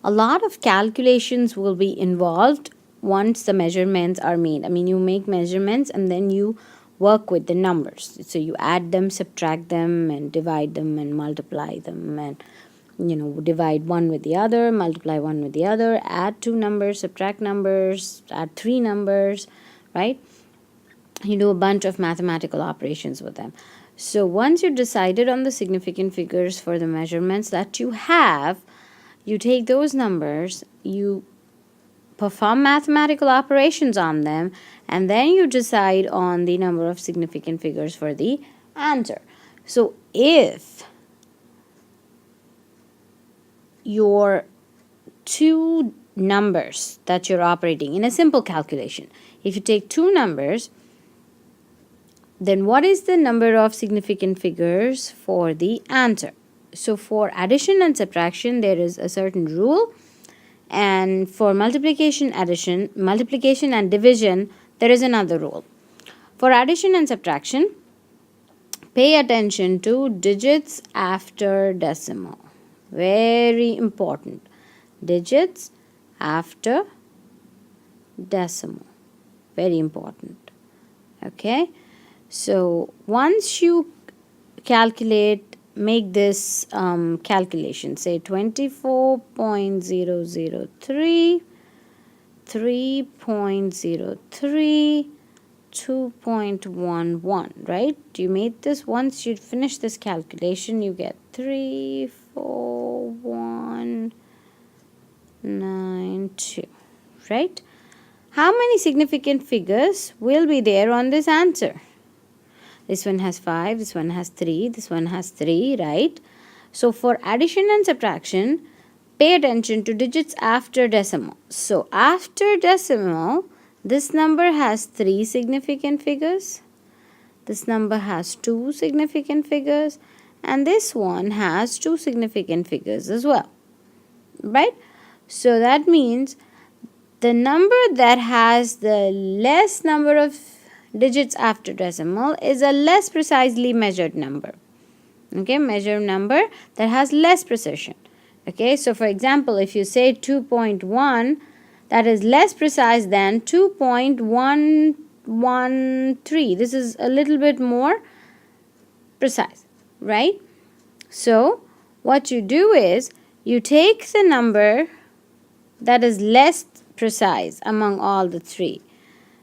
a lot of calculations will be involved once the measurements are made. I mean, you make measurements and then you work with the numbers. So you add them, subtract them, and divide them and multiply them, and divide one with the other, multiply one with the other, add two numbers, subtract numbers, add three numbers, right? You do a bunch of mathematical operations with them. So once you decided on the significant figures for the measurements that you have, you take those numbers, you perform mathematical operations on them, and then you decide on the number of significant figures for the answer. So if your two numbers that you're operating in a simple calculation, if you take two numbers, then what is the number of significant figures for the answer? So for addition and subtraction, there is a certain rule, and for multiplication and division, there is another rule. For addition and subtraction, pay attention to digits after decimal. Very important. Digits after decimal. Very important. Okay. So once you make this calculation, say 24.003, 3.03, 2.11, right? You made this. Once you finish this calculation, you get 34192, right? How many significant figures will be there on this answer? This one has 5, this one has 3, this one has 3, right? So for addition and subtraction, pay attention to digits after decimal. So after decimal, this number has 3 significant figures, this number has 2 significant figures, and this one has 2 significant figures as well, right? So that means the number that has the less number of digits after decimal is a less precisely measured number. Okay, measured number that has less precision. Okay, so for example, if you say 2.1, that is less precise than 2.113. This is a little bit more precise, right? So what you do is you take the number that is less precise among all the three.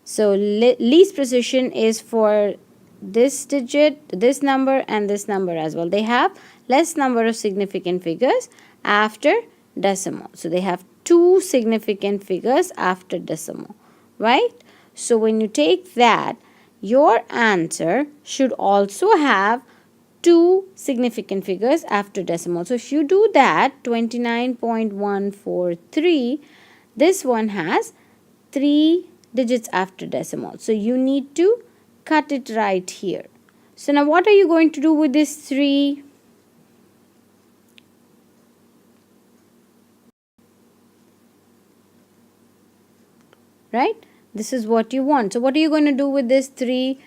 So least precision is for this digit, this number, and this number as well. They have less number of significant figures after decimal. So they have 2 significant figures after decimal, right? So when you take that, your answer should also have 2 significant figures after decimal. So if you do that, 29.143, this one has 3 digits after decimal. So you need to cut it right here. So now what are you going to do with this 3? Right? This is what you want. So what are you going to do with this 3?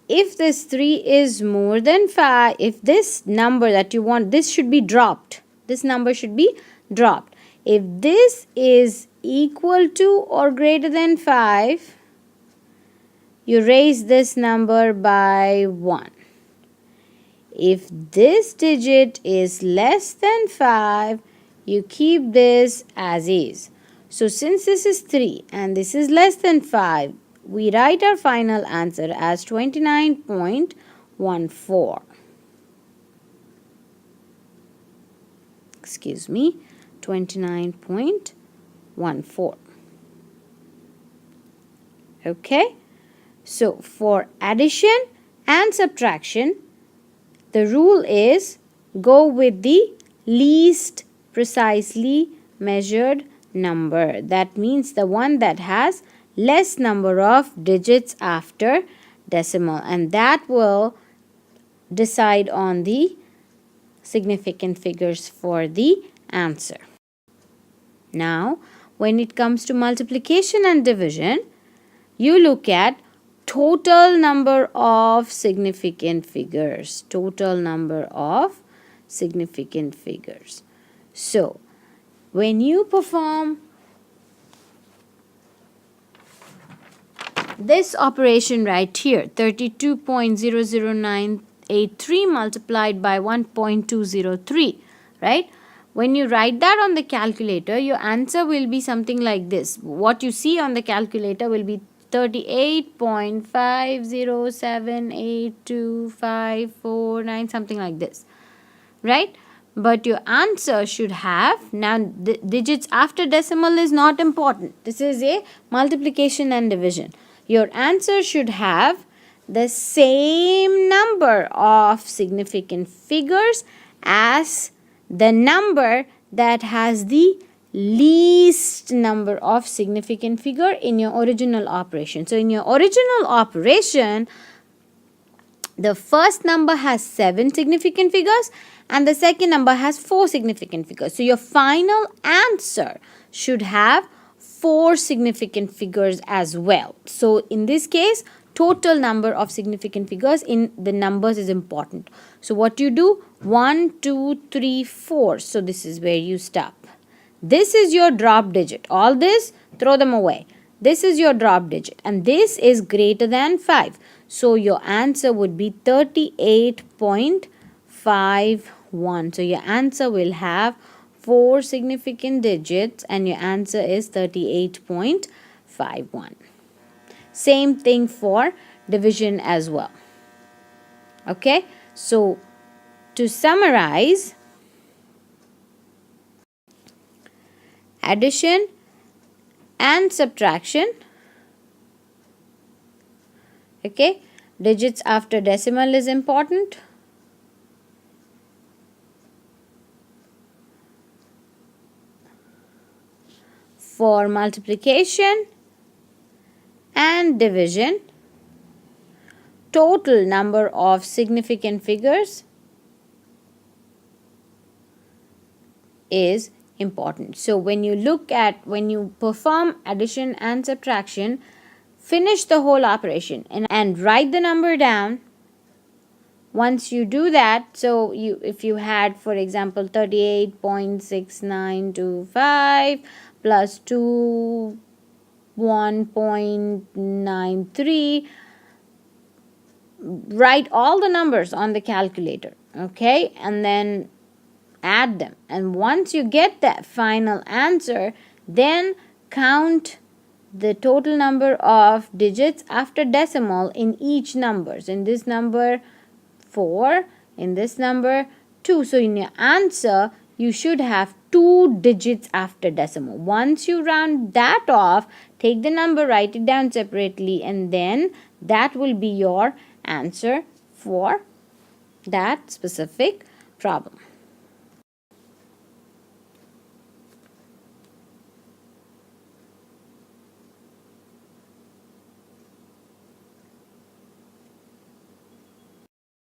If this 3 is more than 5, if this number that you want, this should be dropped. This number should be dropped. If this is equal to or greater than 5, you raise this number by 1. If this digit is less than 5, you keep this as is. So since this is 3 and this is less than 5, we write our final answer as 29.14. Excuse me, 29.14. Okay? So for addition and subtraction, the rule is go with the least precisely measured number. That means the one that has less number of digits after decimal, and that will decide on the significant figures for the answer. Now, when it comes to multiplication and division, you look at total number of significant figures. Total number of significant figures. So, when you perform this operation right here, 32.00983 multiplied by 1.203, right? When you write that on the calculator, your answer will be something like this. What you see on the calculator will be 38.50782549, something like this, right? But your answer should have, now digits after decimal is not important. This is a multiplication and division. Your answer should have the same number of significant figures as the number that has the least number of significant figure in your original operation. So in your original operation, the first number has 7 significant figures and the second number has 4 significant figures. So your final answer should have 4 significant figures as well. So in this case, total number of significant figures in the numbers is important. So what you do? 1, 2, 3, 4. So this is where you stop. This is your drop digit. All this, throw them away. This is your drop digit and this is greater than 5. So your answer would be 38.51. So your answer will have 4 significant digits and your answer is 38.51. Same thing for division as well. Okay, so to summarize, addition and subtraction, okay, digits after decimal is important. For multiplication and division, total number of significant figures is important. So when you perform addition and subtraction, finish the whole operation and write the number down. Once you do that, so if you had, for example, 38.6925 plus 1.93, write all the numbers on the calculator, okay, and then add them. And once you get that final answer, then count the total number of digits after decimal in each numbers. In this number 4, in this number 2. So in your answer, you should have 2 digits after decimal. Once you round that off, take the number, write it down separately, and then that will be your answer for that specific problem.